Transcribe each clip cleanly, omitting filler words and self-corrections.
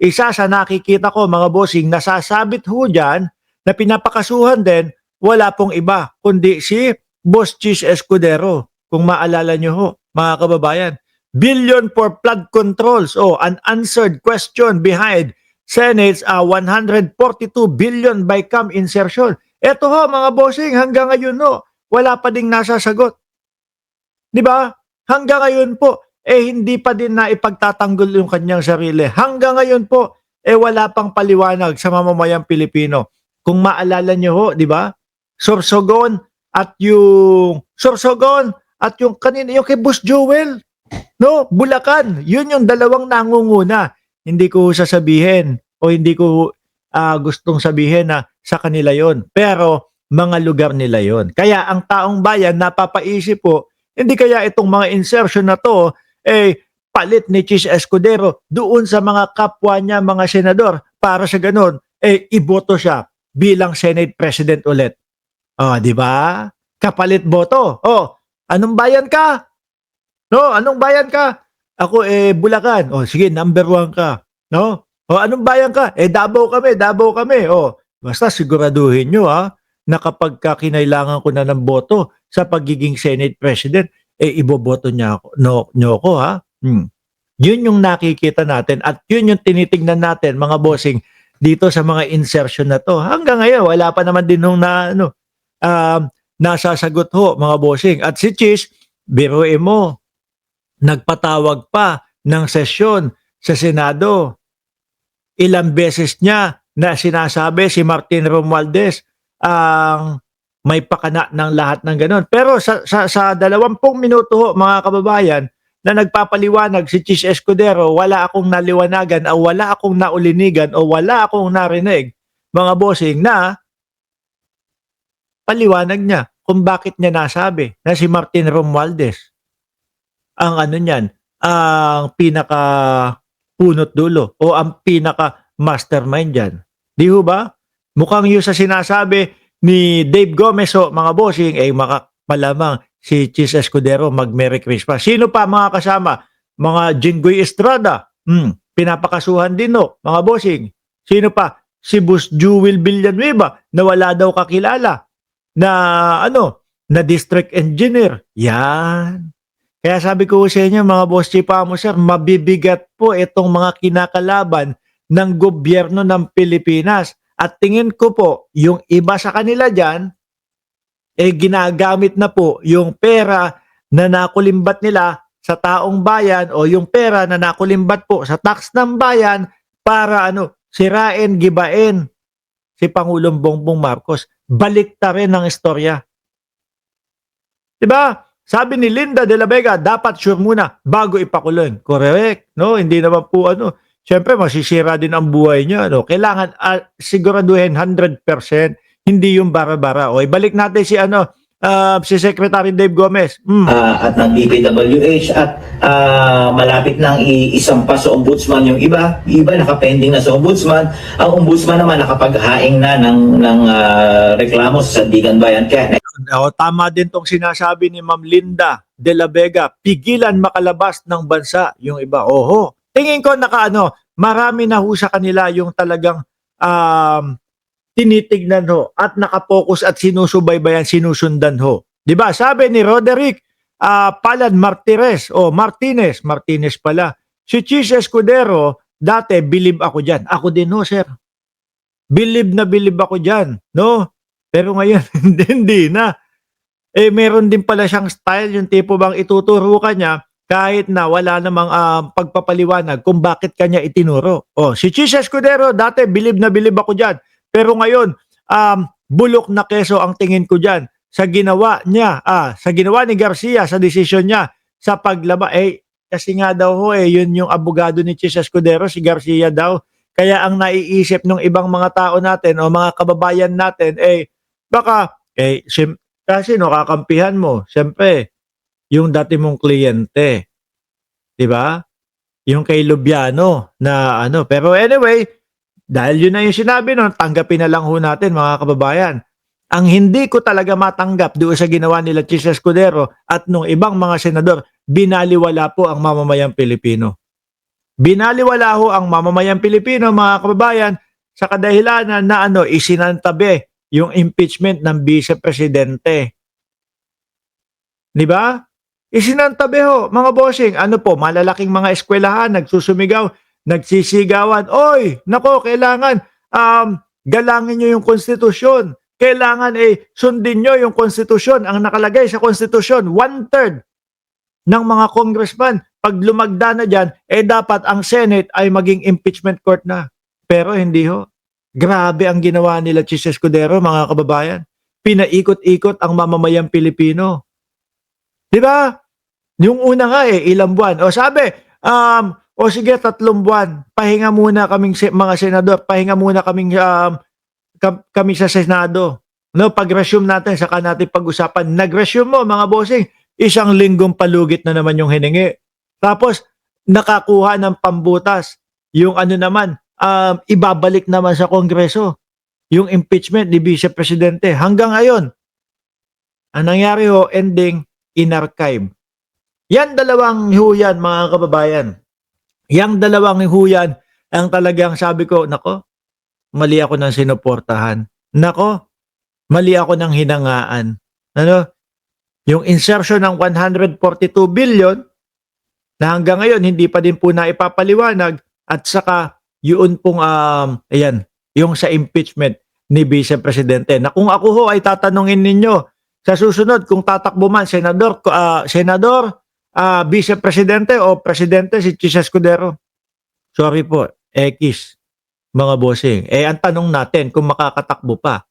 isa sa nakikita ko mga bossing, nasasabit ho dyan, na pinapakasuhan din, wala pong iba, kundi si Boss Chis Escudero. Kung maalala nyo ho, mga kababayan. Billion for flood controls. Unanswered question behind Senate's 142 billion by cam insertion. Eto ho, mga bossing, hanggang ngayon ho, wala pa ding nasasagot. Di ba? Hanggang ngayon po, hindi pa din na ipagtatanggol yung kanyang sarili. Hanggang ngayon po, wala pang paliwanag sa mamamayang Pilipino. Kung maalala nyo ho, di ba? Sorsogon at yung kanina, yung kay Boss Joel, no? Bulacan. Yun yung dalawang nangunguna. Hindi ko sasabihin o hindi ko gustong sabihin na sa kanila yon. Pero mga lugar nila yon. Kaya ang taong bayan napapaisip po, hindi kaya itong mga insertion na to palit ni Chis Escudero doon sa mga kapwa niya, mga senador, para sa ganun, iboto siya bilang Senate President ulit. Di ba? Kapalit boto. Anong bayan ka? No, anong bayan ka? Ako Bulacan. Sige, number 1 ka. No? Anong bayan ka? Davao kami. Basta siguraduhin nyo na kapag kinailangan ko na ng boto sa pagiging Senate President, iboboto nyo ako Yun yung nakikita natin at yun yung tinitingnan natin mga bossing dito sa mga insertion na to. Hanggang ngayon, wala pa naman din nung nasasagot ho mga bossing. At si Chis, biruin mo, nagpatawag pa ng sesyon sa Senado. Ilang beses niya na sinasabi si Martin Romualdez ang may pakana ng lahat ng ganon. Pero sa 20 minuto ho, mga kababayan, na nagpapaliwanag si Chis Escudero, wala akong naliwanagan o wala akong naulinigan o wala akong narinig, mga bossing, na paliwanag niya kung bakit niya nasabi na si Martin Romualdez ang ang pinaka punot dulo o ang pinaka mastermind dyan. Di ho ba? Mukhang yun sa sinasabi ni Dave Gomez mga bossing, malamang si Chis Escudero mag-Merry Christmas. Sino pa mga kasama? Mga Jinggoy Estrada. Pinapakasuhan din mga bossing. Sino pa? Si Boss Jewel Villanueva na wala daw kakilala na na district engineer. Yan. Kaya sabi ko sa inyo mga boss Chipamo sir, mabibigat po itong mga kinakalaban ng gobyerno ng Pilipinas. At tingin ko po, yung iba sa kanila dyan, ginagamit na po yung pera na nakulimbat nila sa taong bayan o yung pera na nakulimbat po sa tax ng bayan para sirain, gibain si Pangulong Bongbong Marcos. Baliktarin ang istorya. Diba? Sabi ni Linda de la Vega, dapat sure muna bago ipakulong. Correct. No? Hindi naman po siyempre masisira din ang buhay niya. Kailangan siguraduhin 100%. Hindi yung bara-bara. Balik natin si Secretary Dave Gomez. At ng DPWH at malapit nang isampa sa ombudsman yung iba. Iba nakapending na sa ombudsman. Ang ombudsman naman nakapaghaing na ng reklamo sa Sandigan Bayan. Kaya tama din tong sinasabi ni Ma'am Linda de la Vega, pigilan makalabas ng bansa yung iba. Tingin ko marami na ho sa kanila yung talagang tinitignan ho at nakapokus at sinusubaybayan, sinusundan ho. 'Di ba? Sabi ni Roderick Palad Martinez pala. Si Chis Escudero, dati bilib ako diyan. Ako din ho, sir. Bilib ako diyan, no? Pero ngayon hindi na. Meron din pala siyang style, yung tipo bang ituturo ka niya kahit na wala namang pagpapaliwanag kung bakit kanya itinuro. Si Chis Escudero, dati bilib ako diyan. Pero ngayon, bulok na keso ang tingin ko diyan sa ginawa niya, sa ginawa ni Garcia, sa desisyon niya sa paglaba. Kasi nga daw yun yung abogado ni Chis Escudero, si Garcia daw. Kaya ang naiisip ng ibang mga tao natin o mga kababayan natin, baka, kasi kakampihan mo, siyempre, yung dati mong kliyente. Diba? Yung kay Lubiano na Pero anyway, dahil yun na yung sinabi tanggapin na lang ho natin mga kababayan. Ang hindi ko talaga matanggap doon sa ginawa nila Chis Escudero at nung ibang mga senador, binaliwala po ang mamamayang Pilipino. Binaliwala ho ang mamamayang Pilipino, mga kababayan, sa kadahilanan na isinantabi yung impeachment ng Vice Presidente. Di ba? Isinantabi ho, mga bossing. Ano po, malalaking mga eskwelahan, nagsusumigaw, nagsisigawan. Oy, nako, kailangan galangin nyo yung konstitusyon. Kailangan sundin nyo yung konstitusyon. Ang nakalagay sa konstitusyon, 1/3 ng mga congressman, pag lumagda na dyan, dapat ang Senate ay maging impeachment court na. Pero hindi ho. Grabe ang ginawa nila, Chis Escudero, mga kababayan. Pinaikot-ikot ang mamamayang Pilipino. Di ba? Yung una nga ilang buwan. O sabi, o sige, 3 buwan. Pahinga muna kaming mga senador. Pahinga muna kami sa Senado. No, pag-resume natin, saka natin pag-usapan. Nag-resume mo, mga bossing. 1 linggong palugit na naman yung hiningi. Tapos, nakakuha ng pambutas. Yung naman, ibabalik naman sa Kongreso. Yung impeachment ni Vice Presidente. Hanggang ngayon, ang nangyari ending in-archive. Yan dalawang huyan, mga kababayan. Yang dalawang huyan ang talagang sabi ko, nako, mali ako ng sinuportahan. Nako, mali ako ng hinangaan. Yung insertion ng 142 billion na hanggang ngayon hindi pa din po na ipapaliwanag at saka yun pong yung sa impeachment ni Vice Presidente. Na kung ako ho ay tatanungin ninyo sa susunod kung tatakbo man senador, Vice Presidente o Presidente si Chis Escudero. Sorry po, X, mga bossing. Ang tanong natin kung makakatakbo pa.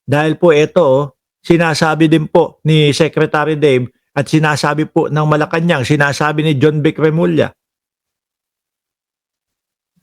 Dahil po ito, sinasabi din po ni Secretary Dave at sinasabi po ng Malacanang, sinasabi ni John Vic Remulla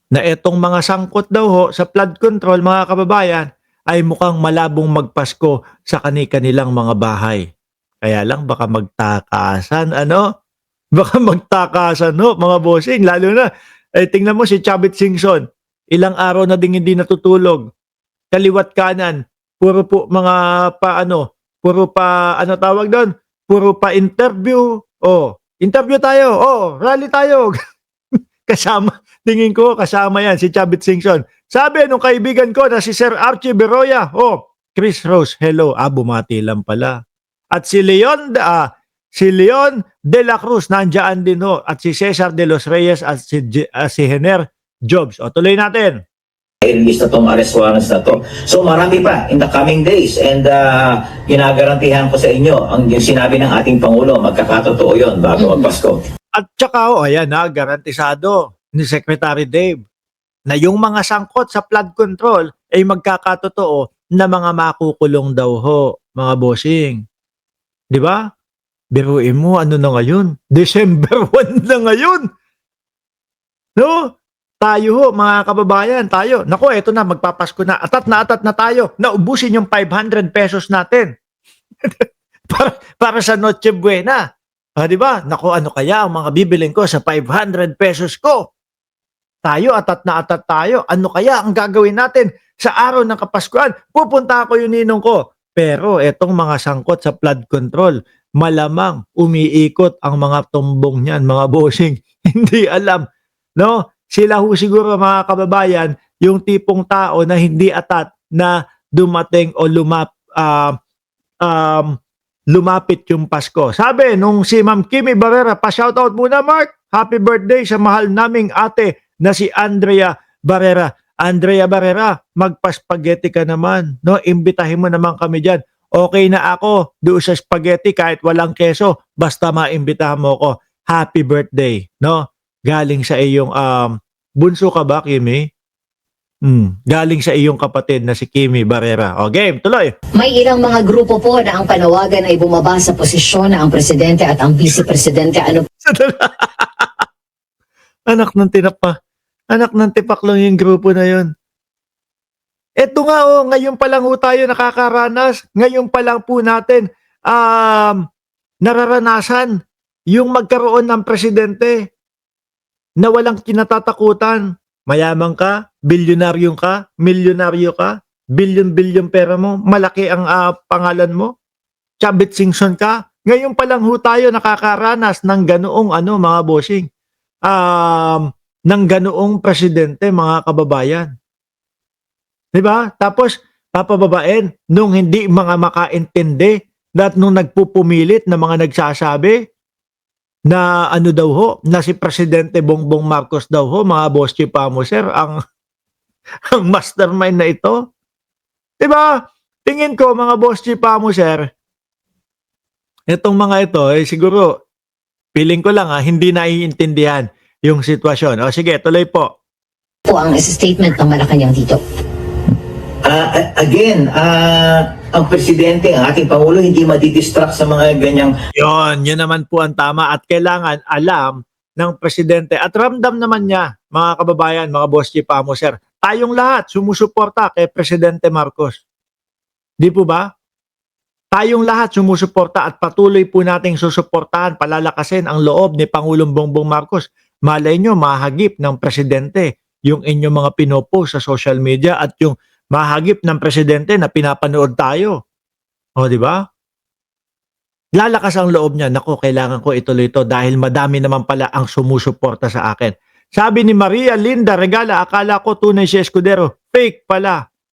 na itong mga sangkot daw ho sa flood control, mga kababayan, ay mukhang malabong magpasko sa kanilang mga bahay. Kaya lang baka magtakasan, Baka magtakasan, mga bossing. Lalo na, tingnan mo si Chavit Singson. Ilang araw na ding hindi natutulog. Kaliwat kanan. Puro po mga puro pa, tawag doon? Puro pa interview. Interview tayo. Rally tayo. Tingin ko kasama yan si Chavit Singson. Sabi nung kaibigan ko na si Sir Archie Beroya, Chris Rose, hello. Bumati lang pala. At si Leon de la Cruz, nandiyan din ho. At si Cesar de los Reyes at si Hener Jobs. Tuloy natin. I-release na itong arrest warrants na to. So marami pa in the coming days and ginagarantihan ko sa inyo ang yung sinabi ng ating Pangulo, magkakatotoo yun bago magpasko. At saka garantisado ni Secretary Dave na yung mga sangkot sa flood control ay magkakatotoo na mga makukulong daw ho, mga bossing. Di ba? Biruin mo, na ngayon? December 1 na ngayon. No? Tayo ho, mga kababayan, tayo. Nako, eto na, magpapasko na. Atat na tayo. Naubusin yung 500 pesos natin. para sa Noche Buena. Di ba? Nako, ano kaya ang mga bibiling ko sa 500 pesos ko? Tayo, atat tayo. Ano kaya ang gagawin natin sa araw ng Kapaskuhan? Pupunta ako yung ninong ko. Pero etong mga sangkot sa flood control, malamang umiikot ang mga tumbong niyan, mga bossing. Hindi alam. No? Sila ho siguro, mga kababayan, yung tipong tao na hindi atat na dumating o lumapit yung Pasko. Sabi nung si Ma'am Kimi Barrera, pa-shoutout muna, Mark. Happy birthday sa mahal naming ate na si Andrea Barrera. Andrea Barrera, magpa-spaghetti ka naman. No? Imbitahin mo naman kami dyan. Okay na ako doon sa spaghetti kahit walang keso. Basta maimbitahan mo ko. Happy birthday. No? Galing sa iyong, bunso ka ba, Kimi? Galing sa iyong kapatid na si Kimi Barrera. Game, tuloy. May ilang mga grupo po na ang panawagan ay bumaba sa posisyon na ang presidente at ang vice-presidente. Anak ng tinapa. Anak ng tipak lang yung grupo na yun. Eto nga ngayon pa lang tayo nakakaranas. Ngayon pa lang po natin nararanasan yung magkaroon ng presidente na walang kinatatakutan. Mayaman ka, bilyonaryo ka, milyonaryo ka, bilyon-bilyon pera mo, malaki ang pangalan mo, Chavit Singson ka. Ngayon pa lang tayo nakakaranas ng ganoong mga bossing. ng ganoong presidente, mga kababayan. 'Di ba? Tapos papababain nung hindi mga makaintindi at nung nagpupumilit na mga nagsasabi na ano daw ho, na si Presidente Bongbong Marcos daw ho, mga boss chief sir, ang ang mastermind na ito. 'Di ba? Tingin ko mga boss chief sir, itong mga ito siguro feeling ko lang hindi naiintindihan yung sitwasyon. O sige, tuloy po. Po ang statement ng Malacanang dito. Again, ang presidente, ang ating Pangulo, hindi madidistract sa mga ganyang Yun naman po ang tama at kailangan alam ng presidente at ramdam naman niya, mga kababayan, mga boss chief sir, tayong lahat sumusuporta kay Presidente Marcos. Di po ba? Tayong lahat sumusuporta at patuloy po nating susuportahan, palalakasin ang loob ni Pangulong Bongbong Marcos. Malay nyo, mahagip ng presidente yung inyong mga pinopost sa social media at yung mahagip ng presidente na pinapanood tayo. O, di ba? Lalakas ang loob niya, nako, kailangan ko ituloy ito dahil madami naman pala ang sumusuporta sa akin. Sabi ni Maria Linda Regala, akala ko tunay si Escudero. Fake pala.